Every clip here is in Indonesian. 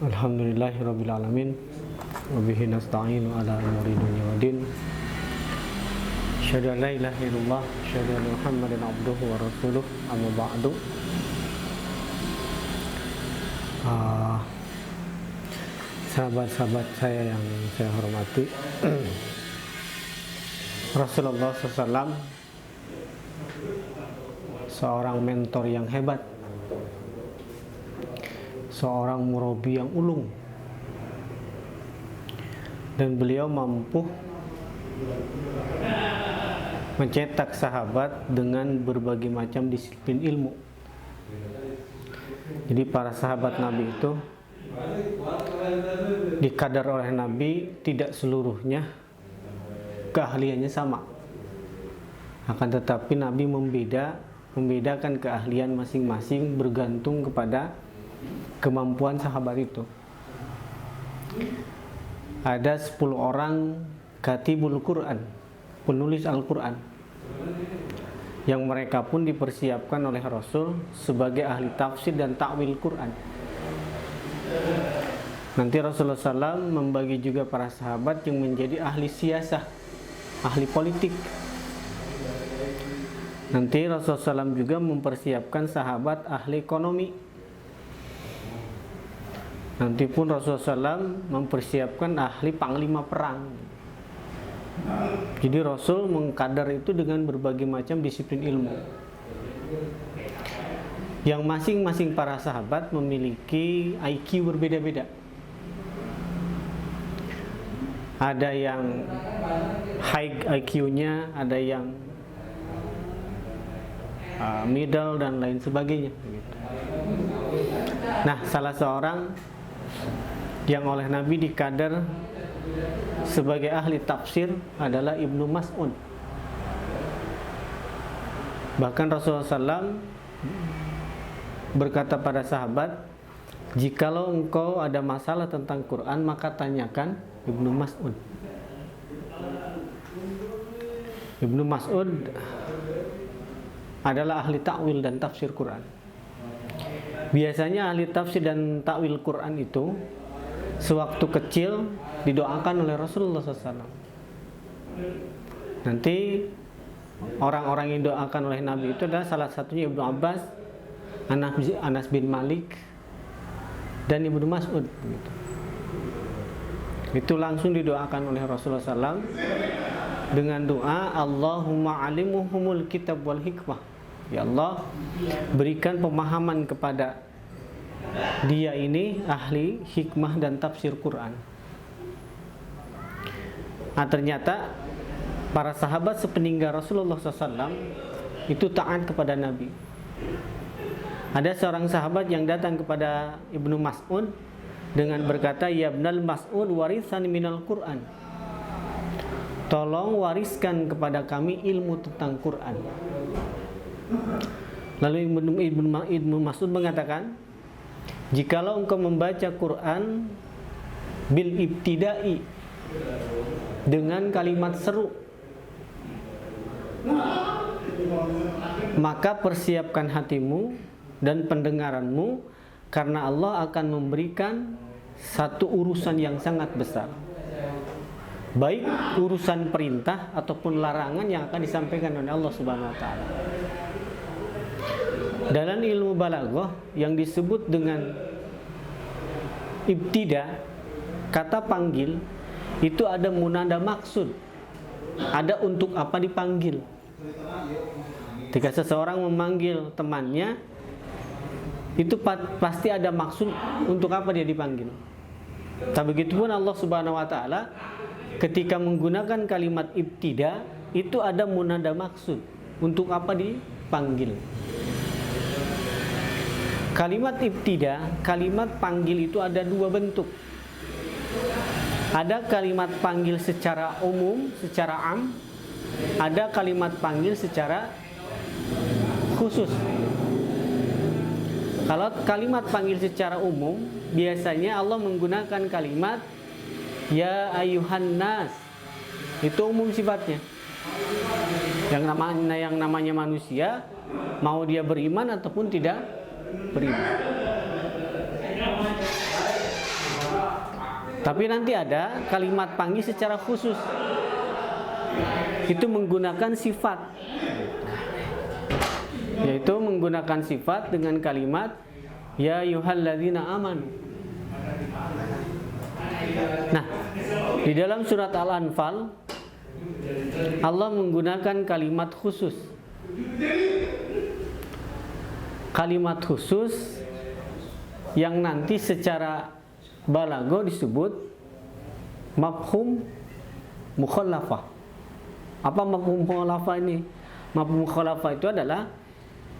Alhamdulillahirabbil alamin. Wa bihi nasta'inu ala umuri dunya waddin. Asyhadu an la ilaha illallah, asyhadu anna Muhammadan abduhu wa rasuluh. Amma ba'du. Sahabat-sahabat saya yang saya hormati, Rasulullah SAW seorang mentor yang hebat, seorang murabi yang ulung, dan beliau mampu mencetak sahabat dengan berbagai macam disiplin ilmu. Jadi para sahabat Nabi itu dikadar oleh Nabi, tidak seluruhnya keahliannya sama, akan tetapi Nabi membedakan keahlian masing-masing bergantung kepada kemampuan sahabat itu. Ada 10 orang katibul Quran, penulis Al-Quran, yang mereka pun dipersiapkan oleh Rasul sebagai ahli tafsir dan takwil Quran. Nanti Rasulullah SAW membagi juga para sahabat yang menjadi ahli siasah, ahli politik. Nanti Rasulullah SAW juga mempersiapkan sahabat ahli ekonomi. Nanti pun Rasulullah SAW mempersiapkan ahli panglima perang. Jadi Rasul mengkadar itu dengan berbagai macam disiplin ilmu, yang masing-masing para sahabat memiliki IQ berbeda-beda. Ada yang high IQ-nya, ada yang middle dan lain sebagainya. Nah, salah seorang yang oleh Nabi dikadar sebagai ahli tafsir adalah Ibnu Mas'ud. Bahkan Rasulullah SAW berkata pada sahabat, jikalau engkau ada masalah tentang Quran, maka tanyakan Ibnu Mas'ud. Ibnu Mas'ud adalah ahli takwil dan tafsir Quran. Biasanya ahli tafsir dan takwil Quran itu sewaktu kecil didoakan oleh Rasulullah SAW. Nanti orang-orang yang didoakan oleh Nabi itu adalah salah satunya Ibnu Abbas, Anas bin Malik, dan Ibnu Mas'ud. Itu langsung didoakan oleh Rasulullah SAW dengan doa, Allahumma alimuhumul kitab wal hikmah. Ya Allah, berikan pemahaman kepada dia ini ahli hikmah dan tafsir Quran. Nah, ternyata para sahabat sepeninggal Rasulullah SAW itu taat kepada Nabi. Ada seorang sahabat yang datang kepada Ibnu Mas'ud dengan berkata, ya Ibnal Mas'ud warisan minal Quran, tolong wariskan kepada kami ilmu tentang Quran. Lalu Ibnu Mas'ud mengatakan, jikalau engkau membaca Quran bil ibtidai, dengan kalimat seru, maka persiapkan hatimu dan pendengaranmu, karena Allah akan memberikan satu urusan yang sangat besar, baik urusan perintah ataupun larangan yang akan disampaikan oleh Allah Subhanahu wa taala. Dalam ilmu balaghah yang disebut dengan ibtida, kata panggil itu ada munada maksud, ada untuk apa dipanggil. Ketika seseorang memanggil temannya, itu pasti ada maksud untuk apa dia dipanggil. Tapi begitupun Allah Subhanahu wa taala ketika menggunakan kalimat ibtida, itu ada munada maksud untuk apa dipanggil. Kalimat ibtida, kalimat panggil itu ada dua bentuk. Ada kalimat panggil secara umum, secara am. Ada kalimat panggil secara khusus. Kalau kalimat panggil secara umum, biasanya Allah menggunakan kalimat ya ayuhan nas. Itu umum sifatnya. Yang namanya manusia, mau dia beriman ataupun tidak beriman. Tapi nanti ada kalimat panggil secara khusus. Itu menggunakan sifat. Yaitu menggunakan sifat dengan kalimat ya ayyuhalladzina amanu. Nah, di dalam surat Al-Anfal Allah menggunakan kalimat khusus. Kalimat khusus yang nanti secara balago disebut mafhum mukhalafah. Apa mafhum mukhalafah ini? Mafhum mukhalafah itu adalah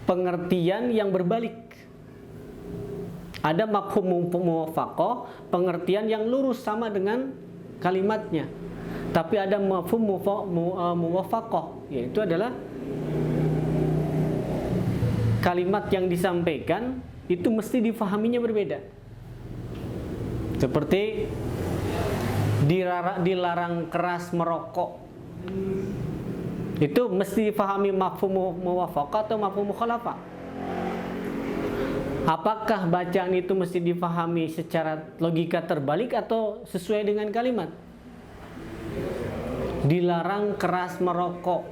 pengertian yang berbalik. Ada mafhum muwafaqah, pengertian yang lurus sama dengan kalimatnya. Tapi ada mafhum muwafaqah, yaitu adalah kalimat yang disampaikan itu mesti difahaminya berbeda. Seperti dilarang keras merokok, itu mesti difahami mafhum muwafaqah atau mafhum mukhalafah. Apakah bacaan itu mesti difahami secara logika terbalik atau sesuai dengan kalimat? Dilarang keras merokok,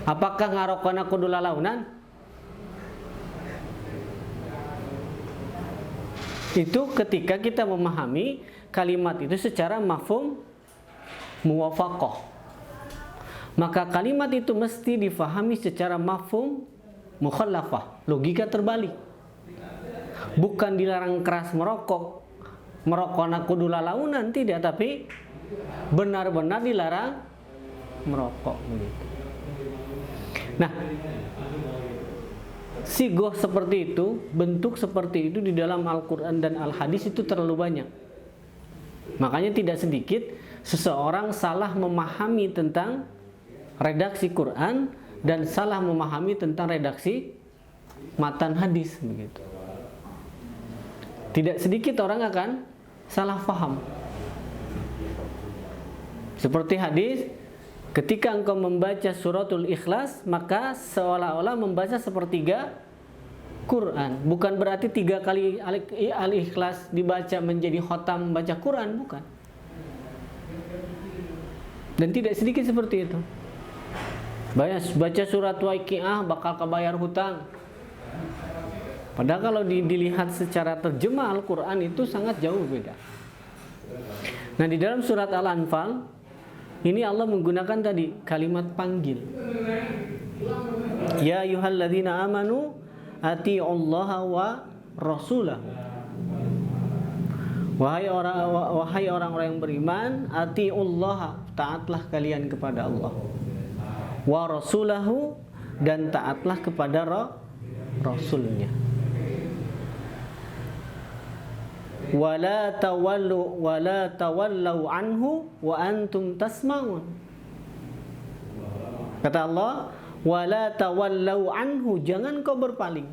apakah ngarokona kudu lalaunan? Itu ketika kita memahami kalimat itu secara mafhum muwafaqah. Maka kalimat itu mesti difahami secara mafhum mukhalafah, logika terbalik. Bukan dilarang keras merokok, merokokna kudu lalaunan, tidak, tapi benar-benar dilarang merokok begitu. Nah, sigoh seperti itu, bentuk seperti itu di dalam Al-Quran dan Al-Hadis itu terlalu banyak. Makanya tidak sedikit seseorang salah memahami tentang redaksi Quran dan salah memahami tentang redaksi matan hadis begitu. Tidak sedikit orang akan salah paham. Seperti hadis, ketika engkau membaca suratul Ikhlas, maka seolah-olah membaca sepertiga Quran. Bukan berarti 3 kali Al-Ikhlas dibaca menjadi khotam baca Quran, bukan. Dan tidak sedikit seperti itu. Baca surat Waqiah bakal kebayar hutang. Padahal kalau dilihat secara terjemah Al-Quran itu sangat jauh beda. Nah, di dalam surat Al-Anfal ini Allah menggunakan tadi kalimat panggil. Ya ayyuhalladzina amanu atiiullaha wa rasulahu. Wahai orang-orang yang beriman, atiiullaha, taatlah kalian kepada Allah. Wa rasulahu, dan taatlah kepada rasulnya. Wala tawallu anhu wa antum tasma'un. Kata Allah, wala tawallu anhu, jangan kau berpaling,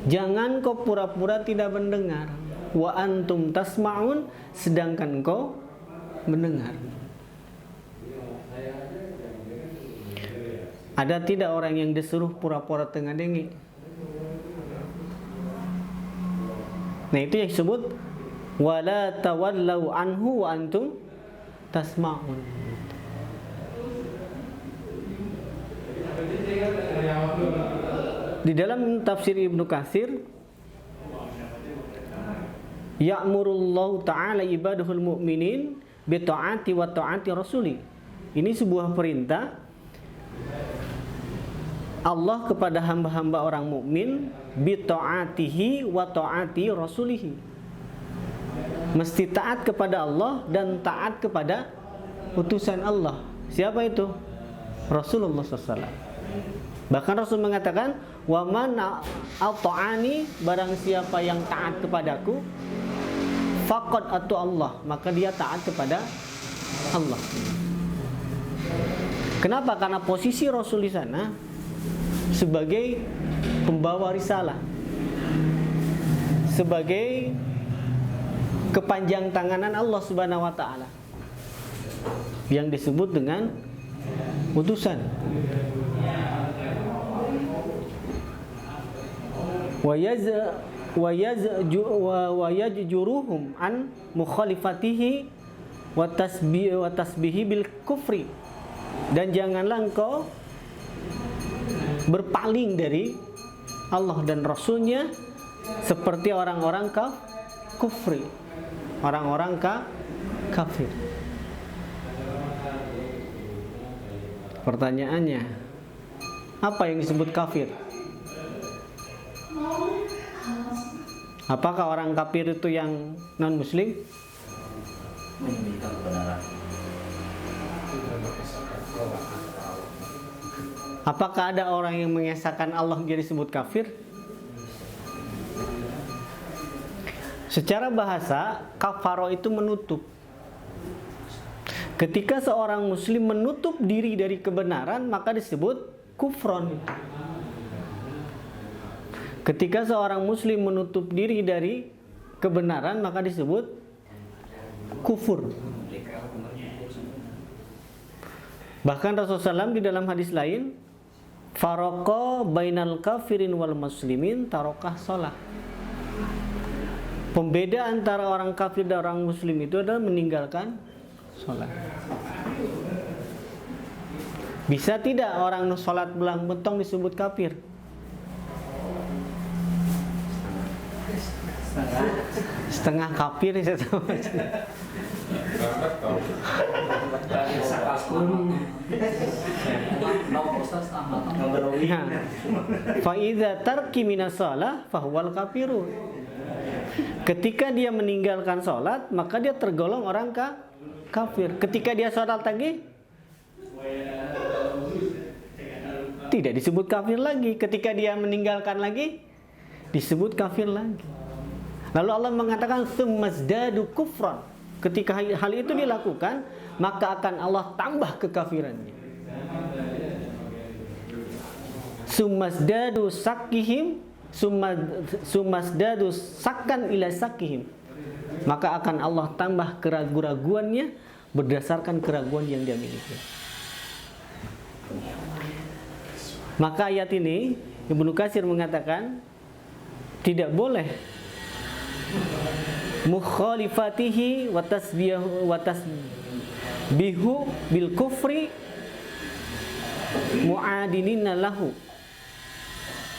jangan kau pura-pura tidak mendengar. Wa antum tasma'un, sedangkan kau mendengar. Ada tidak orang yang disuruh pura-pura tengah dengek? Nah, itu yang disebut wala tawallau anhu wa antum tasma'un. Di dalam tafsir Ibnu Katsir, ya'murullahu ta'ala ibadahul mu'minin bi ta'ati wa ta'ati rasuli. Ini sebuah perintah Allah kepada hamba-hamba orang mukmin bi ta'atihi wa ta'ati rasulihi. Mesti taat kepada Allah dan taat kepada utusan Allah. Siapa itu? Rasulullah SAW. Bahkan Rasul mengatakan, wa man ata'ani, barang siapa yang taat kepadaku, faqad atu Allah, maka dia taat kepada Allah. Kenapa? Karena posisi Rasul di sana sebagai pembawa risalah, sebagai kepanjang tanganan Allah Subhanahu wa taala, yang disebut dengan utusan. wa yajjuruhum an mukhalifatihi wa tasbihi bil kufri, dan janganlah engkau berpaling dari Allah dan Rasulnya seperti orang-orang kufri, orang-orang kafir. Pertanyaannya, apa yang disebut kafir? Apakah orang kafir itu yang non-muslim? Apakah ada orang yang mengesahkan Allah menjadi disebut kafir? Secara bahasa, kafaro itu menutup. Ketika seorang muslim menutup diri dari kebenaran, maka disebut kufron. Ketika seorang muslim menutup diri dari kebenaran, maka disebut kufur. Bahkan Rasulullah SAW di dalam hadis lain, faraqo bainal kafirin wal muslimin tarokah sholah. Pembeda antara orang kafir dan orang muslim itu adalah meninggalkan sholat. Bisa tidak orang sholat belang bentong disebut kafir? Setengah kafir saya tahu. Fa idza tarki minas shalah fa huwal kafirun. Ketika dia meninggalkan sholat, maka dia tergolong orang kafir. Ketika dia sholat lagi, tidak disebut kafir lagi. Ketika dia meninggalkan lagi, disebut kafir lagi. Lalu Allah mengatakan tsummazdadu kufran. Ketika hal itu dilakukan, maka akan Allah tambah kekafirannya. Tsummazdadu sakihim, tsummazdadu sakkan ila sakihim. Maka akan Allah tambah keraguan-raguannya berdasarkan keraguan yang dia miliki. Maka ayat ini Ibnu Katsir mengatakan tidak boleh mukhalifatihi wa tasbihu bil kufri muadinina lahu.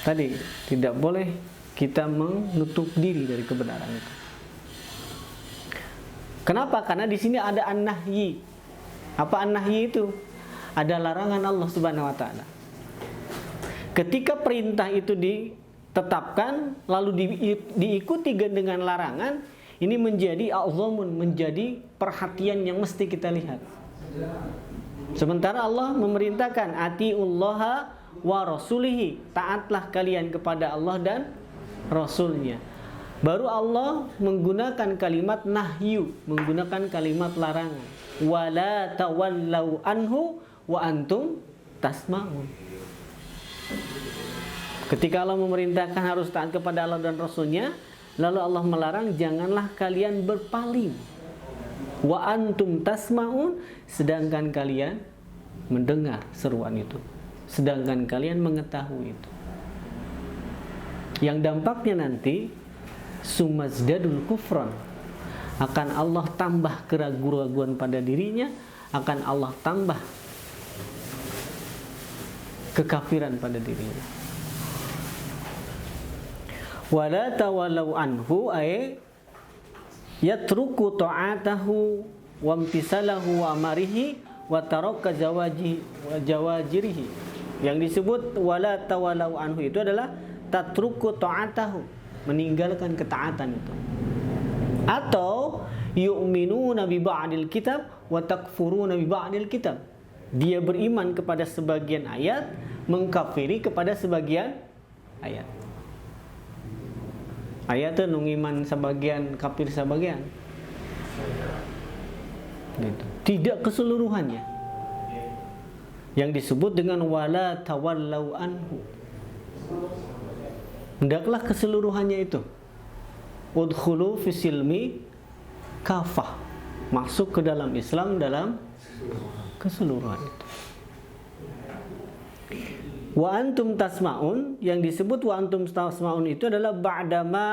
Tadi tidak boleh kita menutup diri dari kebenaran itu. Kenapa? Karena di sini ada an-nahyi. Apa an-nahyi itu? Ada larangan Allah Subhanahu wa taala. Ketika perintah itu ditetapkan lalu diikuti dengan larangan, ini menjadi a'zamun, menjadi perhatian yang mesti kita lihat. Sementara Allah memerintahkan atiullaha wa rasulihi, taatlah kalian kepada Allah dan Rasulnya. Baru Allah menggunakan kalimat nahyu, menggunakan kalimat larangan. Wala tawallau anhu wa antum tasma'un. Ketika Allah memerintahkan harus taat kepada Allah dan Rasulnya, lalu Allah melarang janganlah kalian berpaling. Wa antum tasma'un, sedangkan kalian mendengar seruan itu, sedangkan kalian mengetahui itu. Yang dampaknya nanti sumazdadul kufran, akan Allah tambah keraguan-raguan pada dirinya, akan Allah tambah kekafiran pada dirinya. Wala tawallau anhu ay yatruku ta'atahu wa imtisalahu wa amarihi wa taraka jawajirihi. Yang disebut wala tawallau anhu itu adalah tatruku ta'atahu, meninggalkan ketaatan itu. Atau yu'minuna bi ba'dil kitab wa takfuruna bi ba'dil kitab. Dia beriman kepada sebagian ayat, mengkafiri kepada sebagian ayat. Ayat itu nungiman sebagian, kafir sebagian. Gitu. Tidak keseluruhannya. Yang disebut dengan wala tawallau anhu. Hendaklah keseluruhannya itu. Udkhulu fisilmi kafah. Masuk ke dalam Islam dalam keseluruhan itu. Wa antum tasma'un, yang disebut wa antum tasma'un itu adalah ba'dama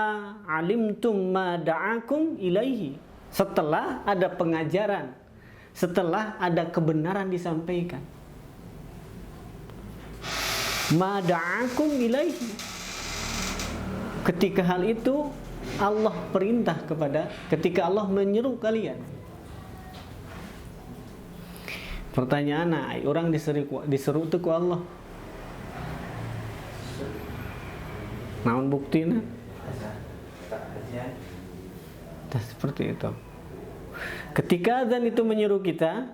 alimtum ma da'akum ilaihi. Setelah ada pengajaran, setelah ada kebenaran disampaikan. Ma da'akum ilaihi. Ketika hal itu Allah perintah ketika Allah menyeru kalian. Pertanyaan, orang diseru itu ku Allah. Naon buktinya? Seperti itu. Ketika azan itu menyeru kita,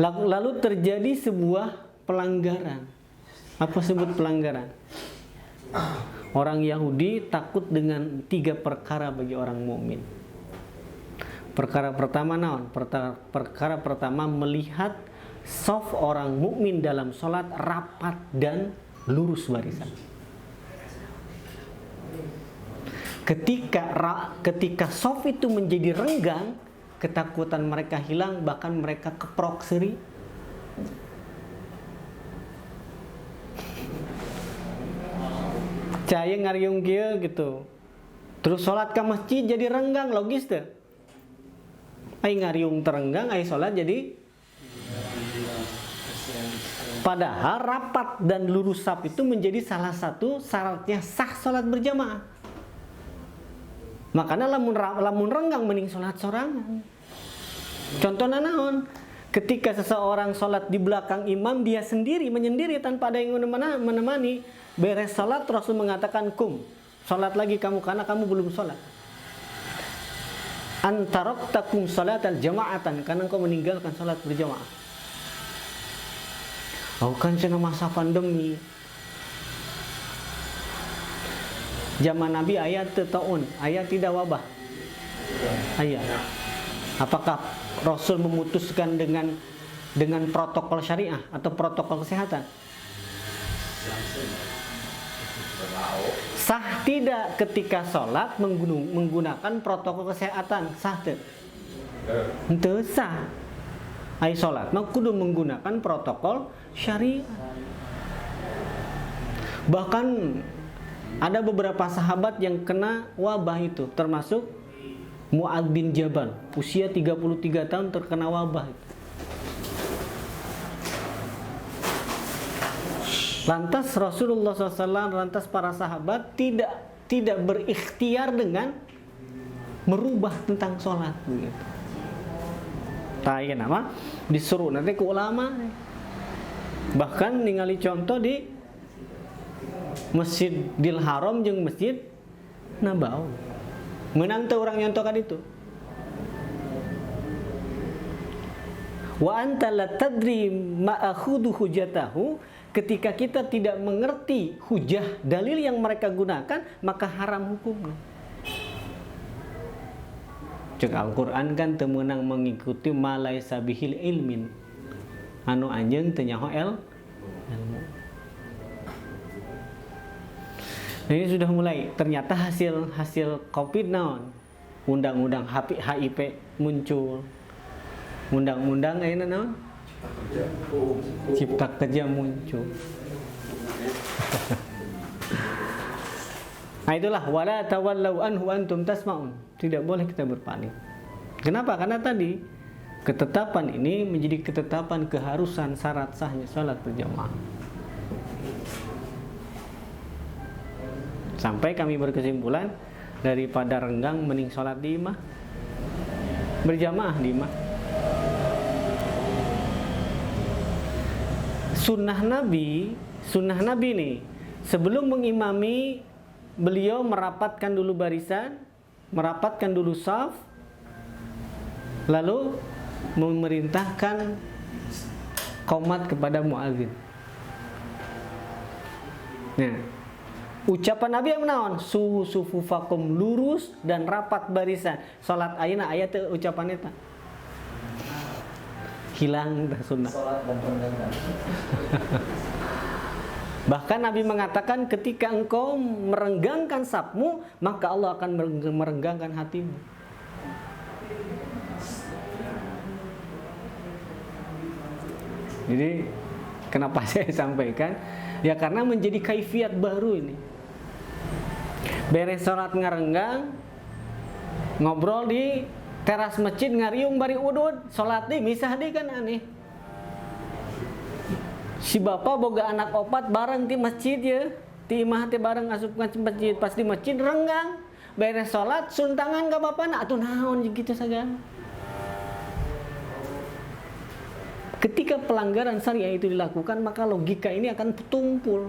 lalu terjadi sebuah pelanggaran. Apa sebut pelanggaran? Orang Yahudi takut dengan 3 perkara bagi orang mukmin. Perkara pertama naon? Perkara pertama, melihat shaf orang mukmin dalam sholat rapat dan lurus barisan. Ketika shaf itu menjadi renggang, ketakutan mereka hilang, bahkan mereka keprok seri. Caya ngariung kieu gitu. Terus sholat ke masjid jadi renggang, logis teh. Ai ngariung terenggang, ai sholat jadi. Padahal rapat dan lurus shaf itu menjadi salah satu syaratnya sah sholat berjamaah. Makanya lamun renggang mending sholat sorangan. Contohnya naon? Ketika seseorang sholat di belakang imam, dia sendiri menyendiri tanpa ada yang menemani. Beres sholat, Rasul mengatakan, kum, sholat lagi kamu karena kamu belum sholat. Antaroktakum sholatan jama'atan, karena engkau meninggalkan sholat berjamaah. Oh kan cina masa pandemi. Zaman Nabi ayat ta'un, ayat tidak wabah. Ayat. Apakah Rasul memutuskan dengan protokol syariah atau protokol kesehatan? Sah tidak ketika sholat menggunakan protokol kesehatan? Sah tidak? Itu sah. Ai sholat mah kudu menggunakan protokol syariah. Bahkan ada beberapa sahabat yang kena wabah itu, termasuk Mu'adz bin Jabal, usia 33 tahun terkena wabah itu. Lantas Rasulullah SAW, lantas para sahabat tidak berikhtiar dengan merubah tentang sholat begitu. Tanya nama disuruh nanti ke ulama. Bahkan ningali contoh di Masjidil Haram jeung Masjid Nabawi. Menang teu urang nyontokan itu. Wa anta la tadri ma akhudhu hujatahu, ketika kita tidak mengerti hujah dalil yang mereka gunakan, maka haram hukumnya. Cek Al-Qur'an kan teu meunang mengikuti ma laisa bihil ilmin. Anu anjeun teu nyaho ilmu. Ini sudah mulai, ternyata hasil COVID naon? Undang-undang HIP muncul. Undang-undang ayeuna naon? Cipta Kerja muncul. Nah itulah wala tawallau anhu antum tasma'un. Tidak boleh kita berpaling. Kenapa? Karena tadi ketetapan ini menjadi ketetapan keharusan syarat sahnya salat berjamaah. Sampai kami berkesimpulan daripada renggang mending sholat di imah, berjamaah di imah. Sunnah Nabi nih, sebelum mengimami beliau merapatkan dulu barisan, merapatkan dulu shaf, lalu memerintahkan qomat kepada muadzin. Nah, ucapan Nabi yang menawan sufufakum, lurus dan rapat barisan. Salat ayeuna aya teu ucapan eta. Hilang dah sunnah. Salat dan renggang. Bahkan Nabi mengatakan ketika engkau merenggangkan safmu, maka Allah akan merenggangkan hatimu. Jadi Kenapa saya sampaikan? Ya karena menjadi kaifiat baru ini. Beres sholat ngarenggang, ngobrol di teras masjid ngariung bari udud, sholat di misah di kan aneh. Si bapak boga anak opat bareng di masjid ya, ti imah teh bareng asupkan ke masjid, pas di masjid renggang, beres sholat suntangan ka bapak atuh naon gitu sagala. Ketika pelanggaran syariah itu dilakukan, maka logika ini akan tumpul.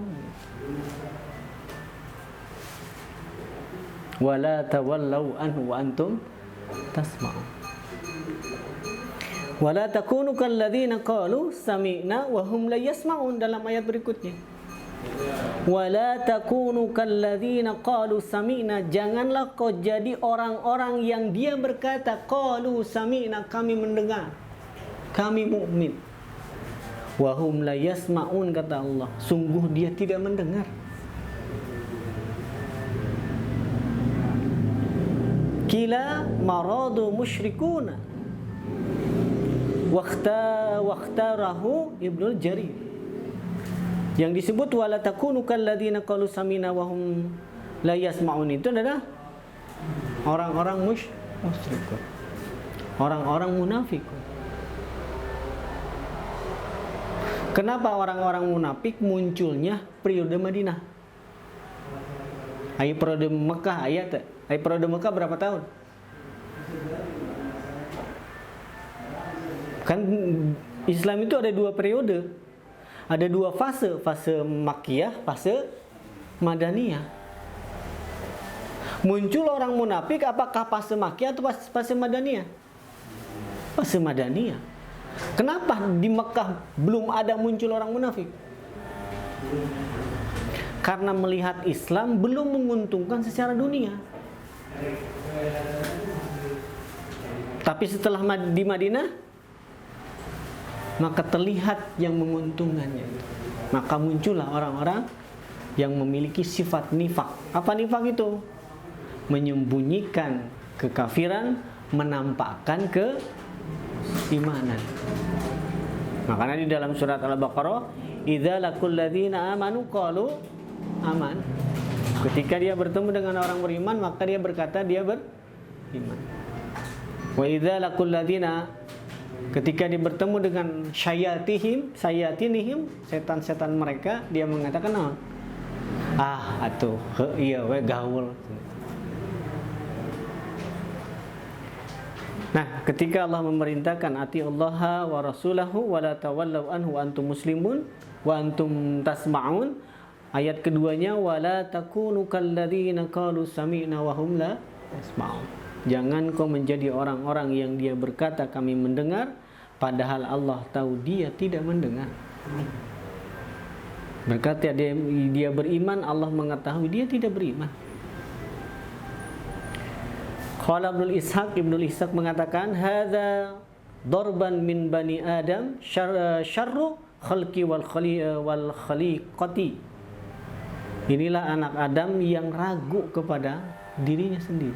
Wala tawallau anhu wa antum tasma'un. Wala takunu kalladzina qalu sami'na wa hum la yasma'un, dalam ayat berikutnya. Wala takunu kalladzina qalu sami'na, janganlah kau jadi orang-orang yang dia berkata qalu sami'na, kami mendengar, kami mukmin. Wa hum la yasma'un, kata Allah, sungguh dia tidak mendengar. Kila maradu musyrikuna waqtarahu Ibnu Jarir. Yang disebut wala takunu kalladzina qalu samina wa hum la yasma'un itu adalah orang-orang musyrikun, orang-orang munafikun. Kenapa orang-orang munafik munculnya periode Madinah? Ayat periode Mekah ayat. Ayat periode Mekah berapa tahun? Kan Islam itu ada dua periode. Ada dua fase, fase Makkiyah, fase Madaniyah. Muncul orang munafik apakah fase Makkiyah atau fase Madaniyah? Fase Madaniyah. Kenapa di Mekah belum ada muncul orang munafik? Karena melihat Islam belum menguntungkan secara dunia. Tapi setelah di Madinah, maka terlihat yang menguntungkannya. Maka muncullah orang-orang yang memiliki sifat nifak. Apa nifak itu? Menyembunyikan kekafiran, menampakkan keimanan. Makanya di dalam surat Al-Baqarah, idza laqul ladzina amanu qalu aman. Ketika dia bertemu dengan orang beriman, maka dia berkata dia beriman. Wa idza laqul ladzina, ketika dia bertemu dengan syayatinihim, setan-setan mereka, dia mengatakan naon? Atuh iya we gaul. Nah, ketika Allah memerintahkan atiullaha wa rasulahu wa la tawallau anhu wa antum muslimun wa antum tasma'un, ayat keduanya wala takunu kalladzina qalu sami'na wa hum la yasma'un. Jangan kau menjadi orang-orang yang dia berkata kami mendengar, padahal Allah tahu dia tidak mendengar. Berkata dia beriman, Allah mengetahui dia tidak beriman. Qala Ibnu Ishaq mengatakan hadza darban min bani Adam syarru khalqi wal khaliqati. Inilah anak Adam yang ragu kepada dirinya sendiri,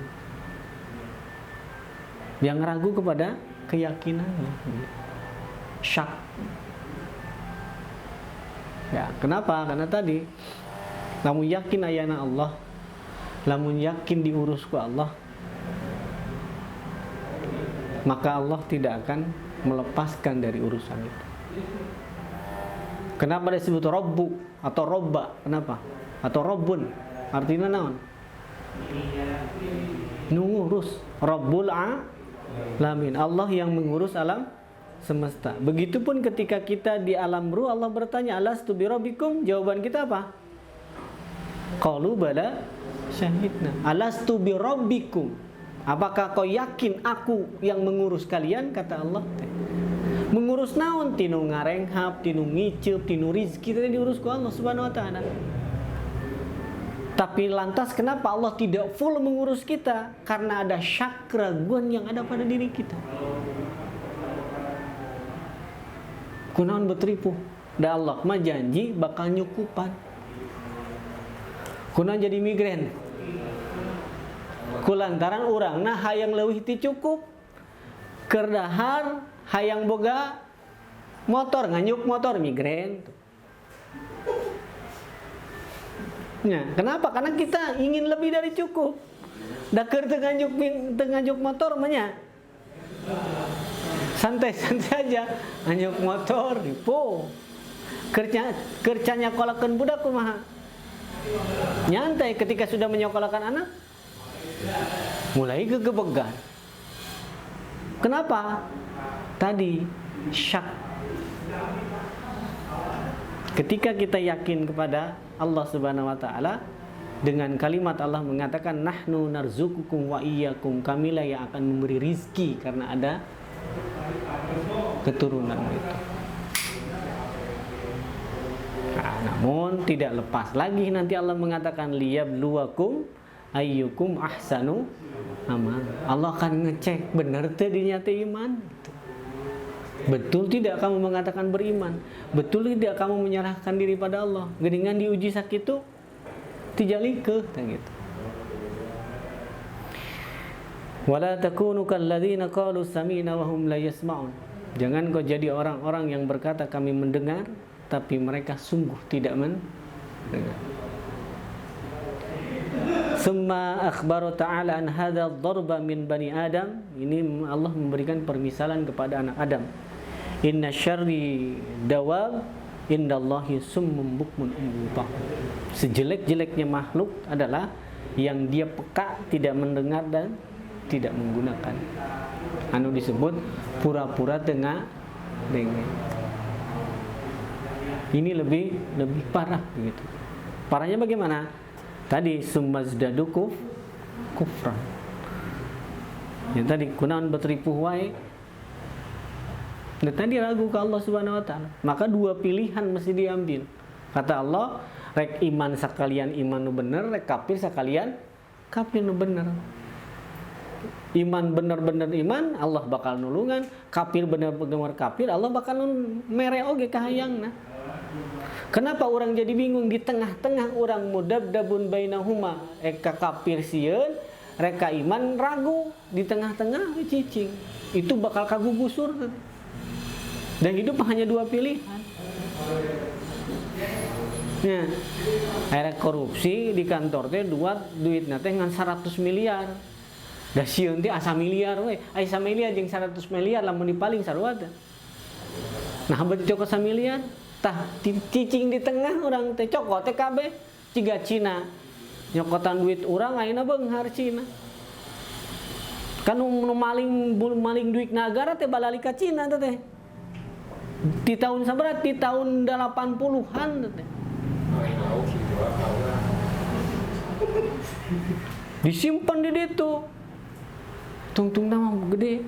yang ragu kepada keyakinannya, syak. Ya, kenapa? Karena tadi lamun yakin ayana Allah, lamun yakin diurus ku Allah, maka Allah tidak akan melepaskan dari urusan itu. Kenapa disebut Rabbu atau Robba? Kenapa? Atau Rabbun? Artinya naon? Ngurus. Rabbul alamin. Allah yang mengurus alam semesta. Begitupun ketika kita di alam ruh, Allah bertanya, alastu bi rabbikum? Jawaban kita apa? Qalu bala syahidna. Alastu bi rabbikum? Apakah kau yakin aku yang mengurus kalian? Kata Allah. Mengurus naon? Tinu ngarenghap, tinu ngiceup, tinu rizki, itu diurus ku Allah Subhanahu wa taala. Tapi lantas kenapa Allah tidak full mengurus kita? Karena ada syak, keraguan yang ada pada diri kita. Kunaon betripu? Da Allah mah janji bakal nyukupan. Kunaon jadi migrain? Kulantaran urangna hayang leuwih ti cukup, keur dahar hayang boga motor, nganyuk motor, migrain. Ya, kenapa? Karena kita ingin lebih dari cukup. Dakar tenganjuk motor menya. Santai-santai aja, anjuk motor dipo. Kerjanya kolakan budak kumaha. Nyantai ketika sudah menyekolahkan anak. Mulai gegebegan. Kenapa? Tadi syak. Ketika kita yakin kepada Allah Subhanahu wa taala dengan kalimat Allah mengatakan nahnu narzukukum wa iyyakum, kamilah yang akan memberi rizki karena ada keturunan itu. Nah, namun tidak lepas lagi nanti Allah mengatakan liyabluwakum ayyukum ahsanu amal. Allah akan ngecek benar tadinya iman. Betul tidak kamu mengatakan beriman? Betul tidak kamu menyerahkan diri pada Allah? Geningan diuji sakit itu tijalike gitu. Wala takunu kalladzina qalu sami'na wa hum la yasma'un. Jangan kau jadi orang-orang yang berkata kami mendengar tapi mereka sungguh tidak mendengar. Summa akhbara ta'ala an hadha ad-darba min bani Adam. Ini Allah memberikan permisalan kepada anak Adam. Inna syarri dawab indallahi summum bukmun umyun. Sejelek-jeleknya makhluk adalah yang dia peka, tidak mendengar dan tidak menggunakan. Anu disebut pura-pura dengar. Ini lebih parah begitu. Parahnya bagaimana? Tadi summazdadu kufran. Yang tadi kunaon betripuh wae. Dan tadi ragu ke Allah Subhanahu wa taala. Maka dua pilihan mesti diambil. Kata Allah, rek iman sakalian iman nu bener, rek kafir sakalian kafir nu bener. Iman bener-bener iman, Allah bakal nulungan. Kafir bener-bener kafir, Allah bakal mere oge kahayangna. Kenapa orang jadi bingung di tengah-tengah orang mudabdabun bainahuma, eka kafir sieun, reka iman ragu di tengah-tengah cicing. Itu bakal kagugusur. Dan hidup hanya dua pilihan. Ya, akhirnya korupsi di kantor teh duit teh ngan 100 miliar. Da sieun teh asa miliar we. Asa miliar jeung 100 miliar lamun dipaling sarua teh. Nah, beuti cokot 1 miliar. Tah cicing di tengah orang teh cokot teh kabeh ciga Cina. Nyokotan duit urang ayeuna beunghar Cina. Kan nu maling duit nagara teh balali ka Cina teh. Di tahun sabarat di tahun 80-an teh. Disimpan di ditu. Tungtung nama gede.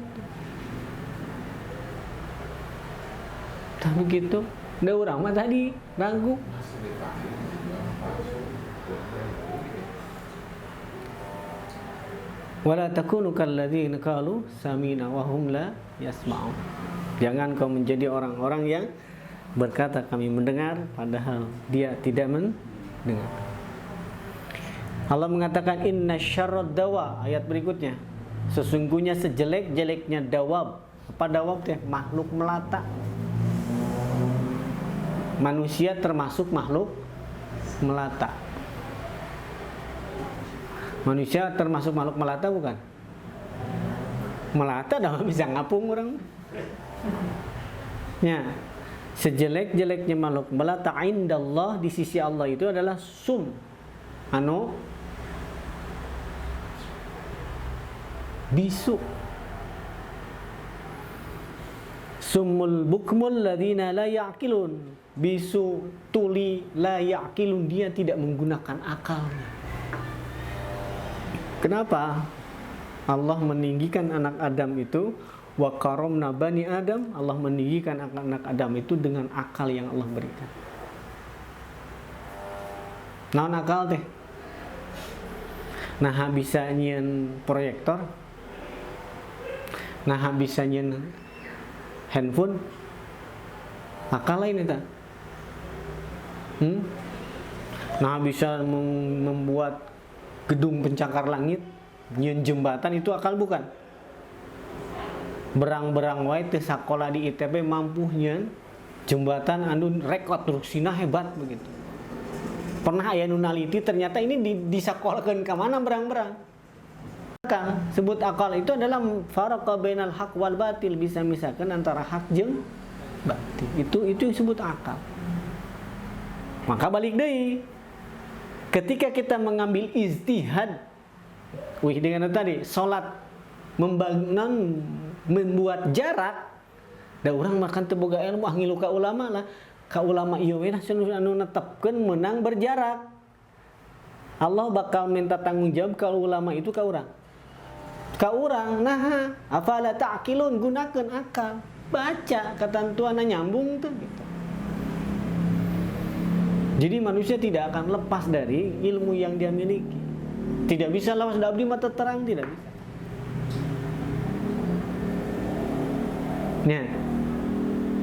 Tapi gitu, da urang mah tadi ragu. Wala takunu kalladzina qalu sami'na wa hum la yasma'un. Jangan kau menjadi orang-orang yang berkata kami mendengar padahal dia tidak mendengar. Allah mengatakan inna syarrad dawa, ayat berikutnya. Sesungguhnya sejelek-jeleknya dawab. Apa dawab teh? Makhluk melata. Manusia termasuk makhluk melata. Manusia termasuk makhluk melata bukan? Melata dah bisa ngapung orang. Ya, sejelek-jeleknya makhluk melata indallah di sisi Allah itu adalah sum, bisu. Summul bukmul ladzina la ya'qilun. Bisu, tuli, la ya'qilun, dia tidak menggunakan akalnya. Kenapa? Allah meninggikan anak Adam itu. Wa karamna bani Adam, Allah meninggikan anak Adam itu dengan akal yang Allah berikan. Naon akal teh? Nah bisa nyieun proyektor, nah bisa nyieun handphone, akal lain eta. Nah bisa membuat gedung pencakar langit, nyieun jembatan, itu akal bukan? Berang-berang wae teh sakola di ITB mampu nyieun jembatan anu rekonstruksina hebat begitu. Pernah aya nu naliti ternyata ini disakolkeun ka mana berang-berang. Akal, sebut akal itu adalah faraqa bainal haq wal batil, bisa misalkan antara hak jeung batil. Itu disebut akal. Maka balik deui. Ketika kita mengambil ijtihad, dengan tadi salat membuat jarak, da urang makan teu boga ilmu ngilu ka ulama lah. Ka ulama ieu we anu netepkeun menang berjarak. Allah bakal minta tanggung jawab kalau ulama itu ka urang. Ka urang, nah, afala ta'qilun, gunakeun akal. Baca ketentuanna nyambung tuh gitu. Jadi manusia tidak akan lepas dari ilmu yang dia miliki. Tidak bisa lawas da abdi mata terang, tidak bisa. Nah,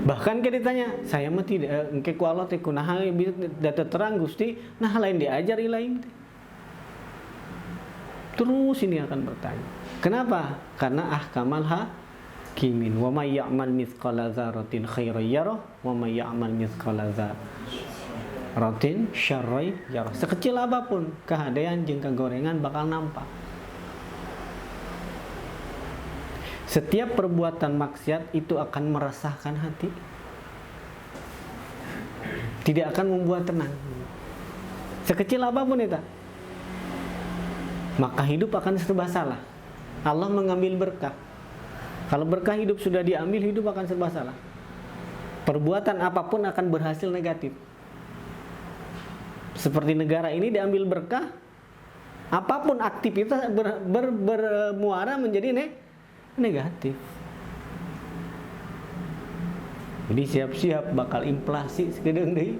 bahkan kita ditanya, saya mah tidak engke ku Allah teh kunaha bisa data terang Gusti, nah lain diajari lain teh. Terus ini akan bertanya. Kenapa? Karena ahkamal hakimin. Wa may ya'mal mithqala dzarratin khairan yarah wa may ya'mal mithqala dzarratin syarran yarah. Sekecil apapun kehadian jeung kagorengan bakal nampak. Setiap perbuatan maksiat itu akan meresahkan hati. Tidak akan membuat tenang. Sekecil apapun itu. Maka hidup akan serba salah. Allah mengambil berkah. Kalau berkah hidup sudah diambil, hidup akan serba salah. Perbuatan apapun akan berhasil negatif. Seperti negara ini diambil berkah, apapun aktivitas bermuara menjadi negatif. Jadi siap-siap bakal inflasi sekedeung deui.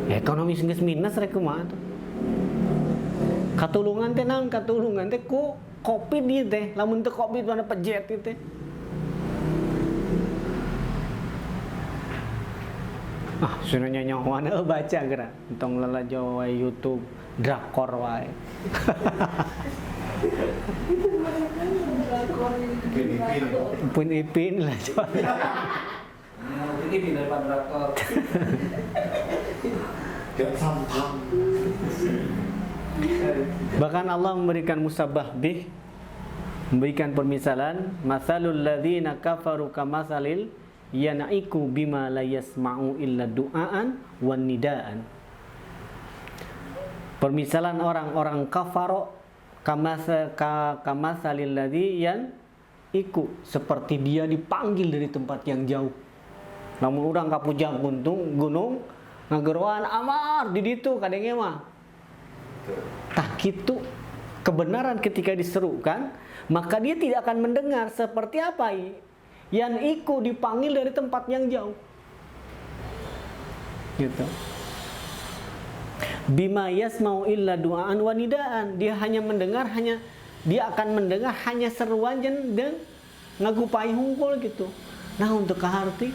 Ekonomi geus minus rek kumaha tuh. Katulungan teh naon? Katulungan teh ku Covid ieu teh. Lamun teu Covid mana pejet ieu teh. Sunanya nyawana baca geura. Entong lalajo wae YouTube drakor wae. Pun ipin lah coba. Ini daripada drakor. Bahkan Allah memberikan musabah bih, memberikan permisalan, masalul ladzina kafaru kamasalil yanaiku bima la yasma'u illa du'aan wan nidaan. Permisalan orang-orang kafaro kamasalil ladzi yanaiku, seperti dia dipanggil dari tempat yang jauh. Lamun urang ka puncak gunung ngageroan amar di ditu kadenge mah. Tah kitu kebenaran ketika diserukan, maka dia tidak akan mendengar. Seperti apa? Yanaiku dipanggil dari tempat yang jauh. Gitu. Bima yasma'u illa du'aan wa nidaan. Dia akan mendengar hanya seruan dan ngagupai hungkul gitu. Nah, untuk keharti.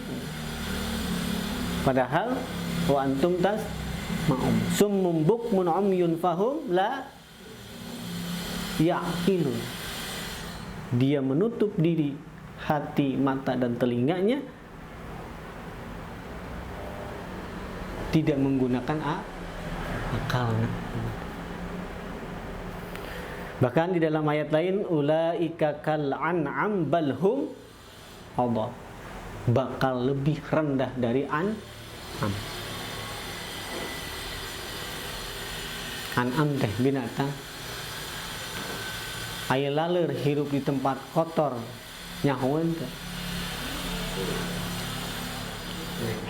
Padahal wa antum tas ma'um summum bukmun umyun fahum la ya'qilun. Dia menutup diri, hati, mata dan telinganya, tidak menggunakan akal. Bahkan di dalam ayat lain, ulaika kal an'am balhum adall, bakal lebih rendah dari an'am. An'am teh binatang aya laleur hirup di tempat kotor nyahoeun teh.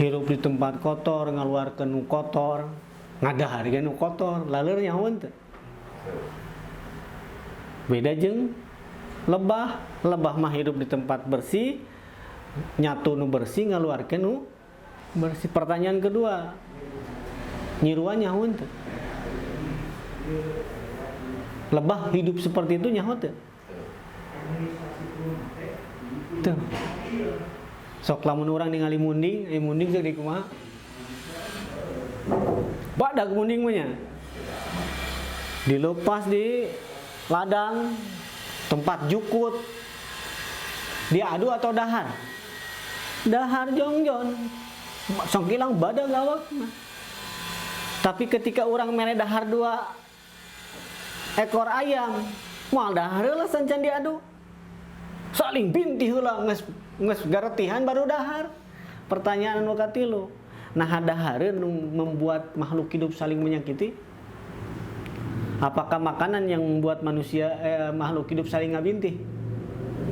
Hirup di tempat kotor, ngaluarkeun nu kotor, ngadahar ge nu kotor, laleur nyahoeun teh. Beda jeung lebah. Lebah mah hidup di tempat bersih, nyatu nu bersih, ngaluarkeun nu bersih. Pertanyaan kedua, nyiruan nyahoeun teh. Lebah hidup seperti itu nyaho teu? Tuh. Sok lamun urang ningali munding, munding geus di kumaha? Badag munding mah nya. Dilepas di ladang, tempat jukut. Diadu atau dahar? Dahar jongjon. Sok ilang badag awak mah. Tapi ketika orang mere dahar 2 ekor ayam, moal dahar heula sancan diadu. Saling bintih heula geus garetihan baru dahar. Pertanyaan anu katilu, nah dahareun membuat makhluk hidup saling menyakiti? Apakah makanan yang membuat makhluk hidup saling ngabintih?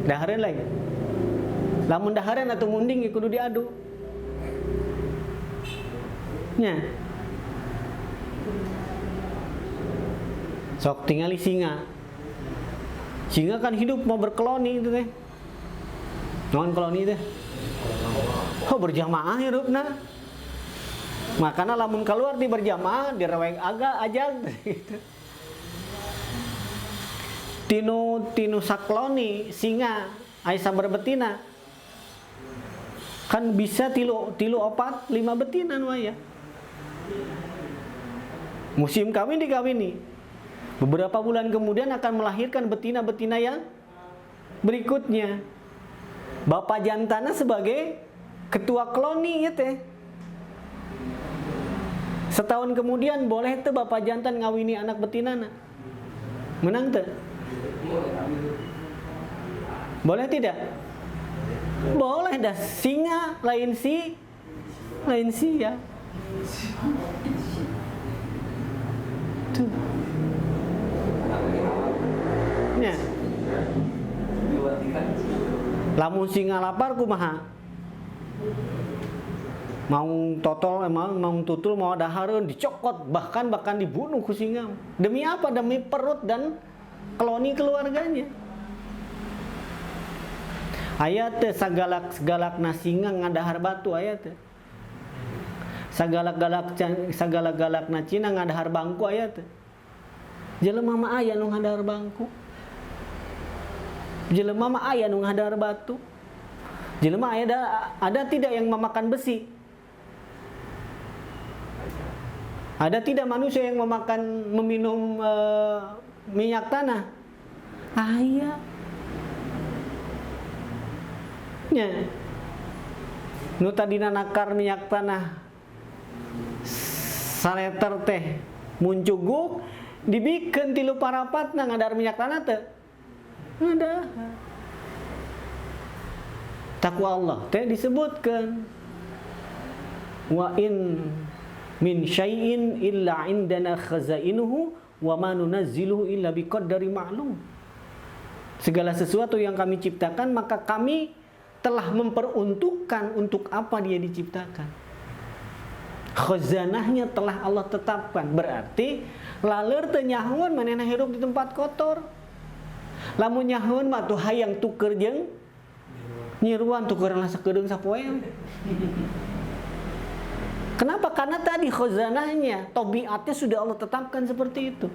Dahareun lain. Lamun dahareun atuh munding kudu diadu. Nya. Sok tingali singa. Singa kan hidup mau berkoloni itu teh. Naon koloni teh? Oh berjamaah hirupna. Makanya lamun keluar di berjamaah direweng ajag gitu. Tinu sakloni singa aya sabar betina. Kan bisa tilu 4 5 betina nu aya. Musim kawin dikawini. Beberapa bulan kemudian akan melahirkan betina-betina yang berikutnya. Bapak jantannya sebagai ketua koloni ya teh. Setahun kemudian boleh tuh bapak jantan ngawini anak betinana. Menang tuh? Boleh tidak? Boleh dah. Singa lain ya. Tuh. Nya. Lamun singa lapar kumaha? Mau totol mau tutul mau dahareun dicokot bahkan dibunuh ku singa. Demi apa? Demi perut dan koloni keluarganya. Aya teh sagalak-galakna singa ngadahar batu aya teh. Sagalak-galakna Cina ngadahar bangku aya teh. Jelema mah aya nu ngadahar bangku. Jelema mah aya nu ngadahar batu. Jelema ada tidak yang memakan besi? Ada tidak manusia yang meminum minyak tanah? Aya. Nya. Nu tadina nakar minyak tanah saleter teh muncuguk dibikeun 3 parapatna ngadahar minyak tanah teh. Ngadahar. Takwa Allah teh disebutkan wa in min syai'in illa indana khazainuhu wa ma nunazziluhu illa biqadari ma'lum. Segala sesuatu yang kami ciptakan maka kami telah memperuntukkan untuk apa dia diciptakan. Khazanahnya telah Allah tetapkan. Berarti laleur teu nyahoan manehna hirup di tempat kotor. Lamun nyahoan mah tuh hayang tuker jeung nyiruan tukeurna sakedeung sapoe. Kenapa? Karena tadi khazanahnya, tabiatnya sudah Allah tetapkan seperti itu.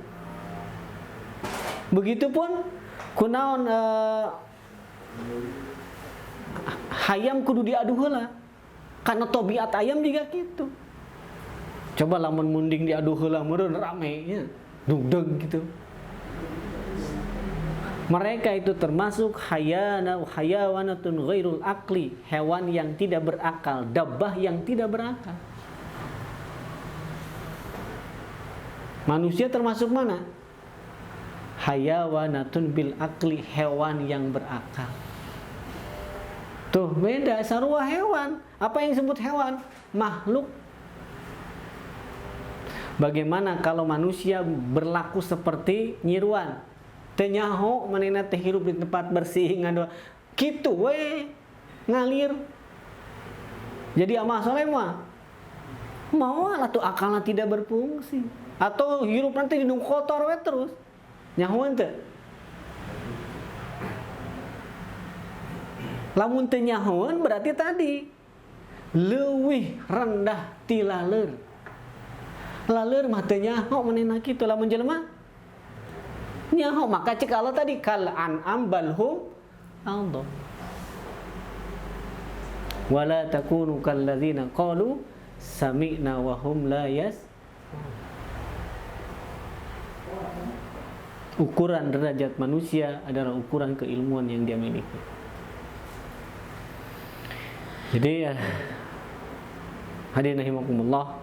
Begitupun kunaon hayam kudu diadu heula. Karena tabiat ayam juga gitu. Coba lamun munding diadu heula meureun rame nya. Dugdeg gitu. Mereka itu termasuk hayawanatun ghairul aqli, hewan yang tidak berakal, dabbah yang tidak berakal. Manusia termasuk mana? Hayawanatun bil aqli, hewan yang berakal. Tuh beda, sarua hewan. Apa yang disebut hewan? Makhluk. Bagaimana kalau manusia berlaku seperti nyiruan? Teu nyaho manehna teh hirup di tempat bersih ngado. Kitu we ngalir. Jadi amal soleh mah mau atuh akalna tidak berfungsi. Atau hirup nanti di kotor we terus. Nyahoan teu? Lamun teu nyahoan berarti tadi leuwih rendah ti laleur. Laleur mah teu nyaho manehna kitu lamun jelema nyaho maka cek Allah tadi kal an'am balhum adall. Wala takunu kalladzina qalu sami'na wa hum la yas. Ukuran derajat manusia adalah ukuran keilmuan yang dia miliki. Jadi hadirin rahimakumullah,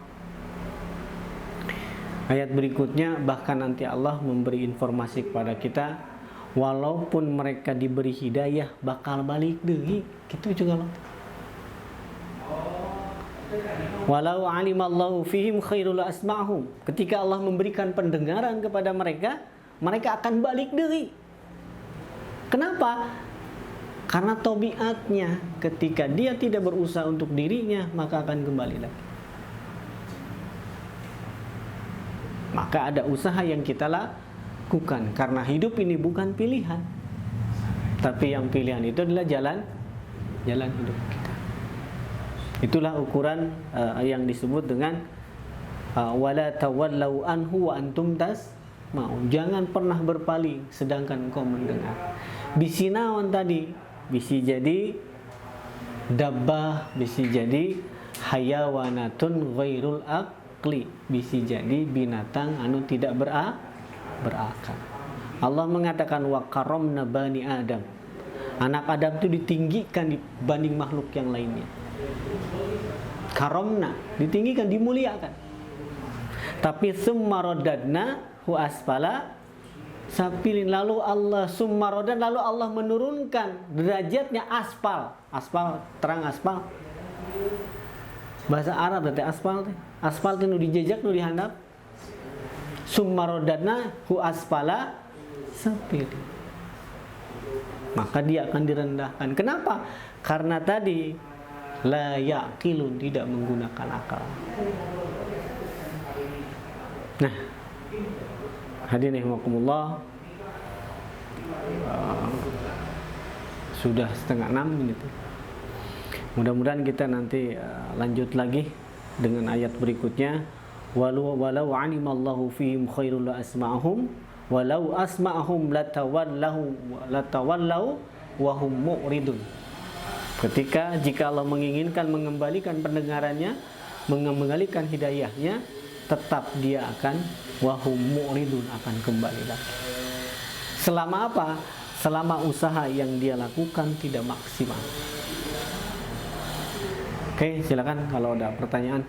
Ayat berikutnya bahkan nanti Allah memberi informasi kepada kita, walaupun mereka diberi hidayah bakal balik deui, gitu juga loh. Walau alimallahu fihim khairul asma'hum. Ketika Allah memberikan pendengaran kepada mereka, mereka akan balik deui. Kenapa? Karena tabiatnya ketika dia tidak berusaha untuk dirinya, maka akan kembali lagi. Maka ada usaha yang kita lakukan, karena hidup ini bukan pilihan, tapi yang pilihan itu adalah jalan hidup kita. Itulah ukuran yang disebut dengan wala tawallau anhu wa antum tasma'un. Jangan pernah berpaling sedangkan engkau mendengar. Bisi naon tadi? Bisi jadi dabbah, bisi jadi hayawanatun ghairul aqli, bisi jadi binatang anu tidak berakal. Allah mengatakan wa karamna bani Adam. Anak Adam itu ditinggikan dibanding makhluk yang lainnya. Karamna, ditinggikan, dimuliakan. Tapi summa radadna hu asfala sapilin, lalu Allah summa radad, lalu Allah menurunkan derajatnya aspal. Aspal, terang aspal. Bahasa Arab berarti aspal teh. Aspal teh nu dijejak, nu dihandap. Summa radadna hu asfala sapilin. Maka dia akan direndahkan. Kenapa? Karena tadi la yaqilun, tidak menggunakan akal. Nah, hadirin rahimakumullah, sudah 5:30 menit. Mudah-mudahan kita nanti lanjut lagi dengan ayat berikutnya. Walau alimallahu fihim khairul asma'hum walau asma'hum latawallau wa hum mu'ridun. Ketika jika Allah menginginkan mengembalikan pendengarannya, mengembalikan hidayahnya, tetap dia akan wahum mu'ridun, akan kembali lagi. Selama apa? Selama usaha yang dia lakukan tidak maksimal. Oke, silakan kalau ada pertanyaan.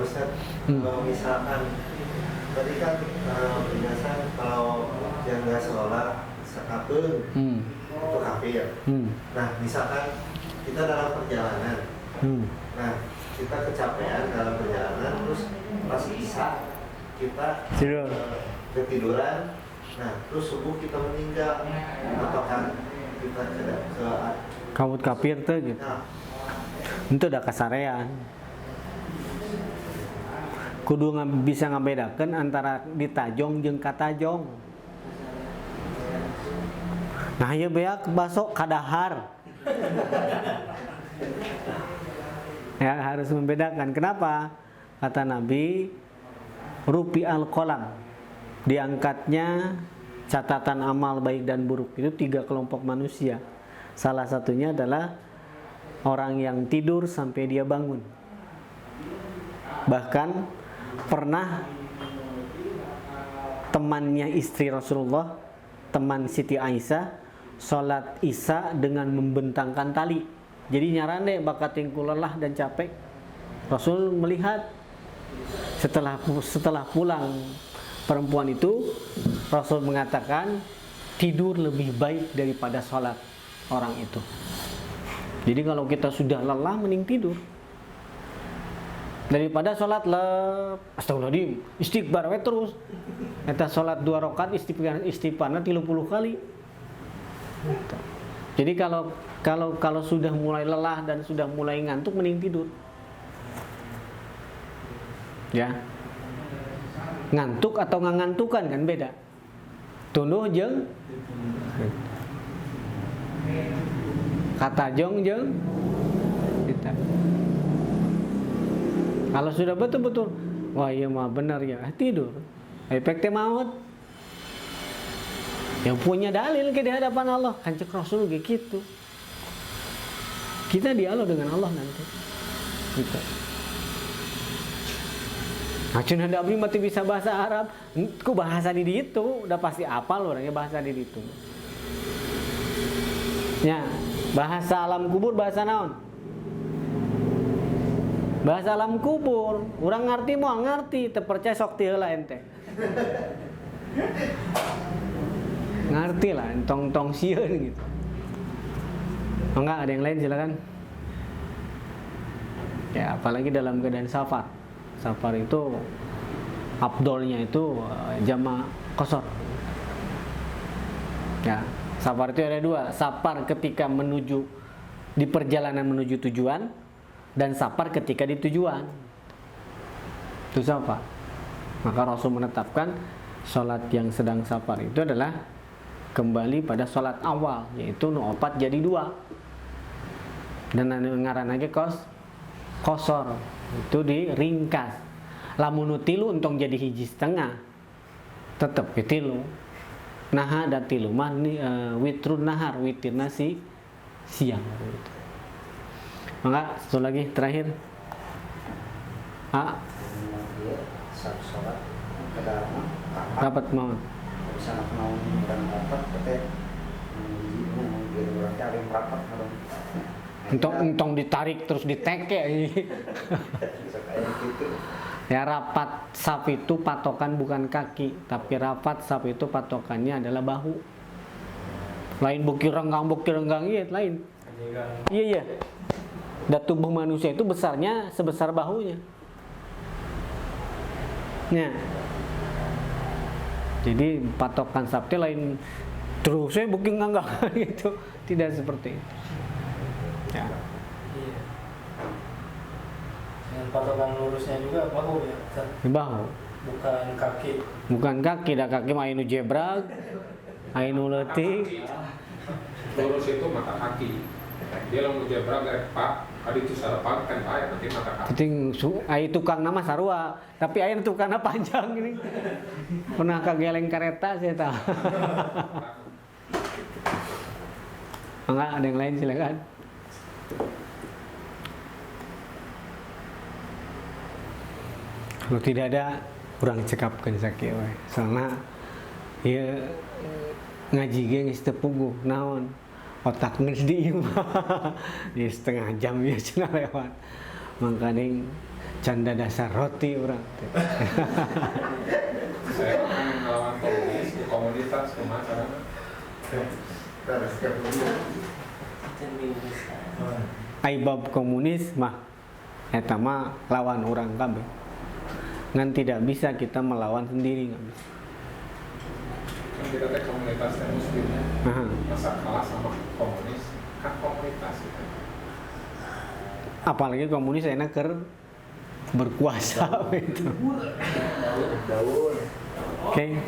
Ustaz, kalau misalkan tadi kan biasa kalau yang nggak sholat sekapun itu kafir. Nah, misalkan kita dalam perjalanan, nah kita kecapean dalam perjalanan, terus pas isya kita ketiduran, nah terus subuh kita meninggal, apakah kita ke kabut kafir tuh gitu? Nah, itu udah kasarean. Kudu bisa ngabedakan antara ditajong jeung katajong. Nah, ya beak basok kadahar. Ya, harus membedakan. Kenapa? Kata Nabi, rupi al-qalam, diangkatnya catatan amal baik dan buruk. Itu 3 kelompok manusia. Salah satunya adalah orang yang tidur sampai dia bangun. Bahkan pernah temannya istri Rasulullah, teman Siti Aisyah, sholat isya dengan membentangkan tali. Jadi nyarane bakat tingku lelah dan capek. Rasul melihat setelah pulang perempuan itu, Rasul mengatakan tidur lebih baik daripada sholat orang itu. Jadi kalau kita sudah lelah, mending tidur daripada sholat astagfirullahaladzim, istighfar we terus. Eta sholat 2 rakaat istighfarna 30 kali. Jadi kalau sudah mulai lelah dan sudah mulai ngantuk, mending tidur. Ya. Ngantuk atau ngantukan kan beda. Tunduh jeung katajong jeung kita. Kalau sudah betul-betul, wah iya mah benar ya, tidur. Efeknya maut. Yang punya dalil ke di hadapan Allah, kan cek Rasul gitu. Kita dialog dengan Allah nanti. Gitu. Nah, cina abdi mati bisa bahasa Arab, ku bahasa di ditu, udah pasti apal orangnya bahasa di ditu. Ya, bahasa alam kubur bahasa naon? Bahasa alam kubur, orang ngerti mau ngerti, terpercaya sok ti heula ente. Ngerti lah, tong sieun gitu. Enggak, ada yang lain silakan. Ya, apalagi dalam keadaan safar. Safar itu afdolnya itu jama' qasar. Ya, safar itu ada dua. Safar ketika menuju di perjalanan menuju tujuan dan safar ketika di tujuan. Itu safar. Maka Rasul menetapkan sholat yang sedang safar itu adalah kembali pada sholat awal, yaitu nu opat jadi dua. Dan ngaran lagi qasar. Itu diringkas. Lamun tilu untung jadi hiji setengah tetep tilu. Nah ada tilu mah witrun nahar, witir nasi siang gitu. Maka satu lagi terakhir rapat mau sangat mau dan rapat teteh berarti ada yang rapat entong ditarik terus diteke ya. Rapat saf itu patokan bukan kaki, tapi rapat saf itu patokannya adalah bahu. Lain bukir renggang iya lain. Iya. Dan tubuh manusia itu besarnya sebesar bahunya. Ya. Jadi patokan saf lain terus saya bukir nganggang gitu, tidak seperti itu. Ya. Iya. Dengan patokan lurusnya juga bahu ya. Bahu. Bukan kaki. Bukan kaki, dah kaki mah anu jebrag, anu leutik. Lurus itu mata kaki. Dia lamun jebrag pak, adi itu sarapan kan aya nanti mata kaki. Penting ai tukang nama sarua, tapi aya tukangna panjang ini. Pernah kageleng kereta saya tahu. Enggak, ada yang lain silakan. Kalau tidak ada, kurang cekapkan sakit we. Soalnya ya ngaji ge geus teu puguh naon. Otak geus diieu di setengah jam ya cenah lewat. Mangkaning canda dasar roti urang teh. Saya akan melawan komunitas kemarin. Aibab komunis mah eta mah lawan urang kabeh. Ngan tidak bisa kita melawan sendiri, nggak bisa. Kan kita teh komunitasnya muslimnya. Masa kalah sama komunis, kan komunitas itu. Apalagi komunis enak berkuasa gitu. Oke.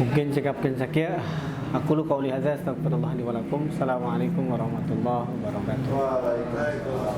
Mungkin cekapkan sakia. Aku lu qauli hadza astaghfirullah li wa lakum. Assalamualaikum warahmatullahi wabarakatuh. Waalaikumsalam.